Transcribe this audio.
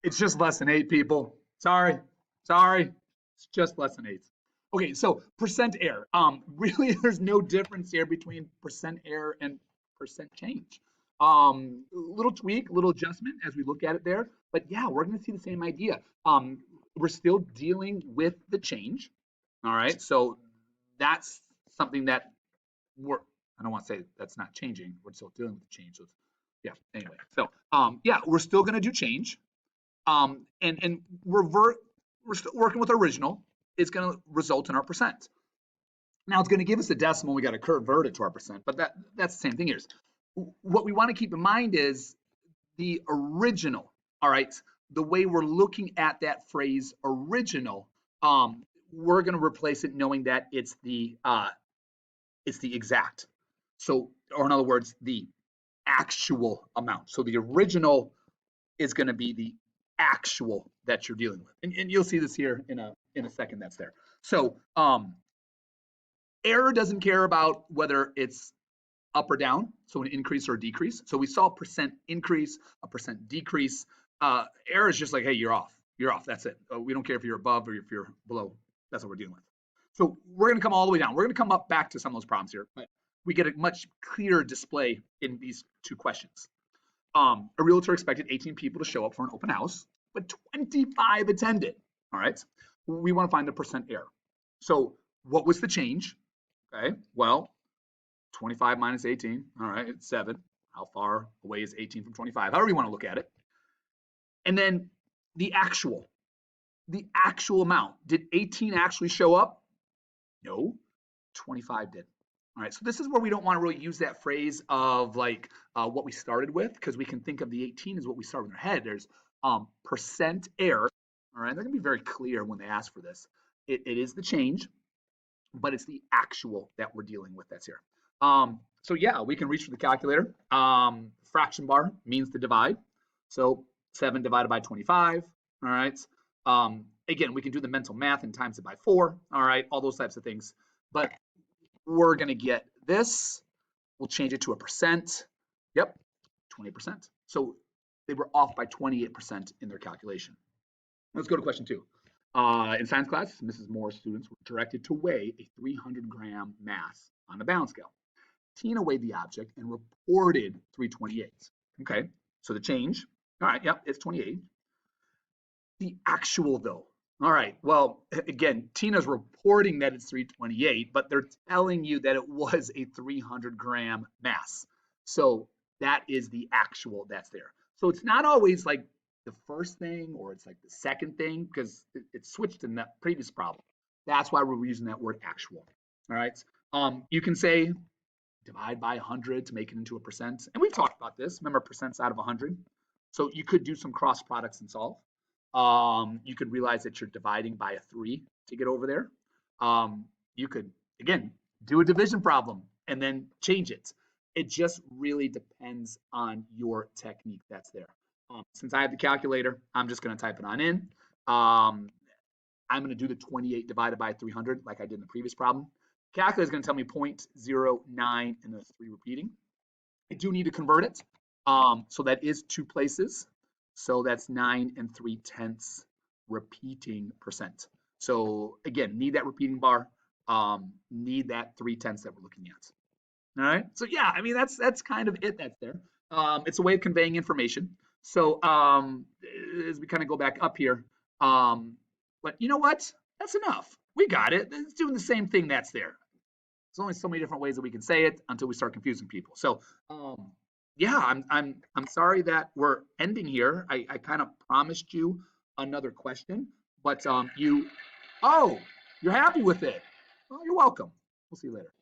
It's just less than 8, people. Sorry. Sorry. It's just less than 8. Okay, so percent error. Really, there's no difference here between percent error and percent change. Little tweak, little adjustment as we look at it there. But yeah, we're going to see the same idea. We're still dealing with the change. All right, so that's something that we're, I don't want to say that's not changing. We're still dealing with the change. So yeah, anyway. So yeah, we're still going to do change. And revert, we're still working with original. It's going to result in our percent. Now it's going to give us a decimal. We got to convert it to our percent, but that's the same thing here. What we want to keep in mind is the original. All right, the way we're looking at that phrase original, we're going to replace it knowing that it's the exact. So, or in other words, the actual amount. So the original is going to be the actual that you're dealing with. And you'll see this here in a second that's there. So error doesn't care about whether it's up or down, so an increase or a decrease. So we saw a percent increase, a percent decrease. Error is just like, hey, you're off. You're off. That's it. We don't care if you're above or if you're below. That's what we're dealing with. So we're going to come all the way down. We're going to come up back to some of those problems here, but we get a much clearer display in these two questions. A realtor expected 18 people to show up for an open house, but 25 attended. All right. We want to find the percent error. So what was the change? Okay. Well, 25 minus 18. All right. It's 7. How far away is 18 from 25? However you want to look at it. And then the actual amount. Did 18 actually show up? No. 25 did. All right, so this is where we don't want to really use that phrase of like what we started with, because we can think of the 18 as what we start with in our head. There's percent error. All right, they're going to be very clear when they ask for this. It is the change, but it's the actual that we're dealing with that's here. So yeah, we can reach for the calculator. Fraction bar means to divide. So 7 divided by 25. All right. Again, we can do the mental math and times it by 4. All right, all those types of things. But we're going to get this. We'll change it to a percent. Yep, 20%. So they were off by 28% in their calculation. Let's go to question 2. In science class, Mrs. Moore's students were directed to weigh a 300-gram mass on a balance scale. Tina weighed the object and reported 328. Okay, so the change. All right, yep, it's 28. The actual, though. All right, well, again, Tina's reporting that it's 328, but they're telling you that it was a 300-gram mass. So that is the actual that's there. So it's not always like the first thing or it's like the second thing, because it switched in that previous problem. That's why we're using that word actual. All right. You can say divide by 100 to make it into a percent. And we've talked about this. Remember, percents out of 100. So you could do some cross products and solve. You could realize that you're dividing by a 3 to get over there. You could, again, do a division problem and then change it. It just really depends on your technique that's there. Since I have the calculator, I'm just going to type it on in. I'm going to do the 28 divided by 300 like I did in the previous problem. Calculator is going to tell me 0.09 and the 3 repeating. I do need to convert it. So that is 2 places. So that's 9 3/10 repeating percent. So again, need that repeating bar, need that 3/10 that we're looking at. All right. So yeah, I mean that's kind of it that's there. It's a way of conveying information. So as we kind of go back up here, but you know what? That's enough. We got it. It's doing the same thing that's there. There's only so many different ways that we can say it until we start confusing people. So yeah, I'm sorry that we're ending here. I kind of promised you another question, but you're happy with it. Well, you're welcome. We'll see you later.